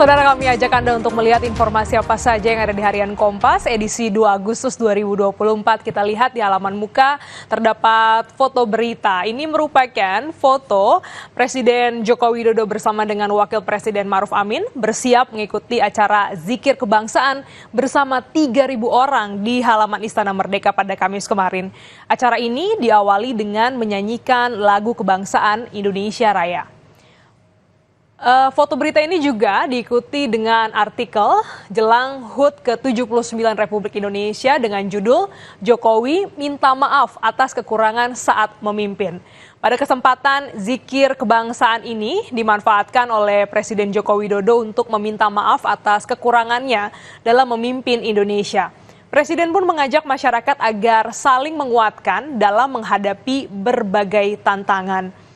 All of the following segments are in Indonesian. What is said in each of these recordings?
Saudara, kami ajak Anda untuk melihat informasi apa saja yang ada di Harian Kompas edisi 2 Agustus 2024. Kita lihat di halaman muka terdapat foto berita. Ini merupakan foto Presiden Joko Widodo bersama dengan Wakil Presiden Maruf Amin bersiap mengikuti acara Zikir Kebangsaan bersama 3.000 orang di halaman Istana Merdeka pada Kamis kemarin. Acara ini diawali dengan menyanyikan lagu kebangsaan Indonesia Raya. Foto berita ini juga diikuti dengan artikel jelang HUT ke-79 Republik Indonesia dengan judul Jokowi minta maaf atas kekurangan saat memimpin. Pada kesempatan zikir kebangsaan ini dimanfaatkan oleh Presiden Joko Widodo untuk meminta maaf atas kekurangannya dalam memimpin Indonesia. Presiden pun mengajak masyarakat agar saling menguatkan dalam menghadapi berbagai tantangan.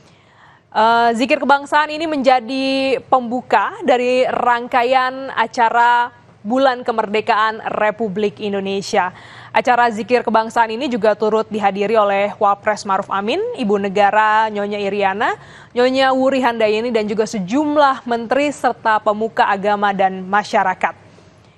Zikir kebangsaan ini menjadi pembuka dari rangkaian acara Bulan Kemerdekaan Republik Indonesia. Acara zikir kebangsaan ini juga turut dihadiri oleh Wapres Maruf Amin, Ibu Negara Nyonya Iriana, Nyonya Wuri Handayani dan juga sejumlah menteri serta pemuka agama dan masyarakat.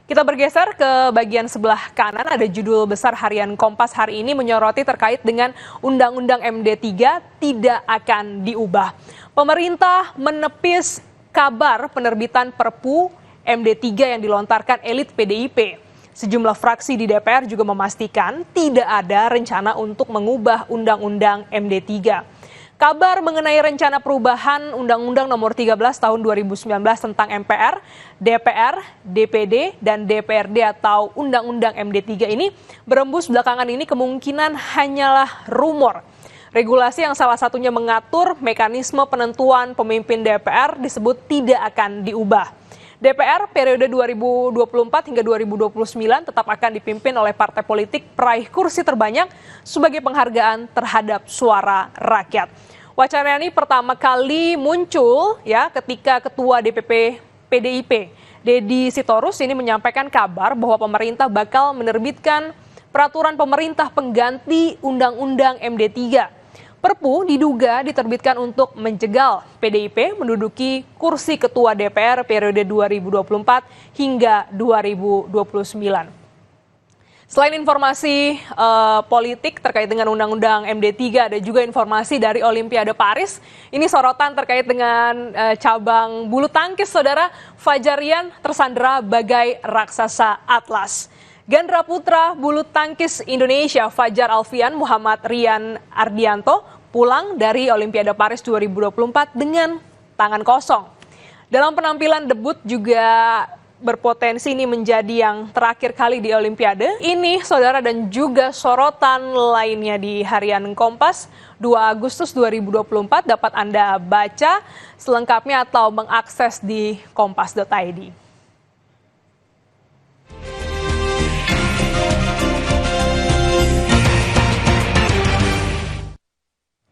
Kita bergeser ke bagian sebelah kanan, ada judul besar Harian Kompas hari ini menyoroti terkait dengan Undang-Undang MD3 tidak akan diubah. Pemerintah menepis kabar penerbitan Perpu MD3 yang dilontarkan elit PDIP. Sejumlah fraksi di DPR juga memastikan tidak ada rencana untuk mengubah Undang-Undang MD3. Kabar mengenai rencana perubahan Undang-Undang Nomor 13 Tahun 2019 tentang MPR, DPR, DPD, dan DPRD atau Undang-Undang MD3 ini berembus belakangan ini kemungkinan hanyalah rumor. Regulasi yang salah satunya mengatur mekanisme penentuan pemimpin DPR disebut tidak akan diubah. DPR periode 2024 hingga 2029 tetap akan dipimpin oleh partai politik peraih kursi terbanyak sebagai penghargaan terhadap suara rakyat. Wacana ini pertama kali muncul ketika Ketua DPP PDIP Deddy Sitorus ini menyampaikan kabar bahwa pemerintah bakal menerbitkan peraturan pemerintah pengganti Undang-Undang MD3. Perpu diduga diterbitkan untuk menjegal PDIP menduduki kursi Ketua DPR periode 2024 hingga 2029. Selain informasi politik terkait dengan Undang-Undang MD3, ada juga informasi dari Olimpiade Paris. Ini sorotan terkait dengan cabang bulu tangkis, saudara. Fajar Rian tersandera bagai raksasa Atlas. Ganda putra bulu tangkis Indonesia Fajar Alfian Muhammad Rian Ardianto pulang dari Olimpiade Paris 2024 dengan tangan kosong. Dalam penampilan debut juga berpotensi ini menjadi yang terakhir kali di Olimpiade. Ini saudara dan juga sorotan lainnya di Harian Kompas 2 Agustus 2024 dapat Anda baca selengkapnya atau mengakses di kompas.id.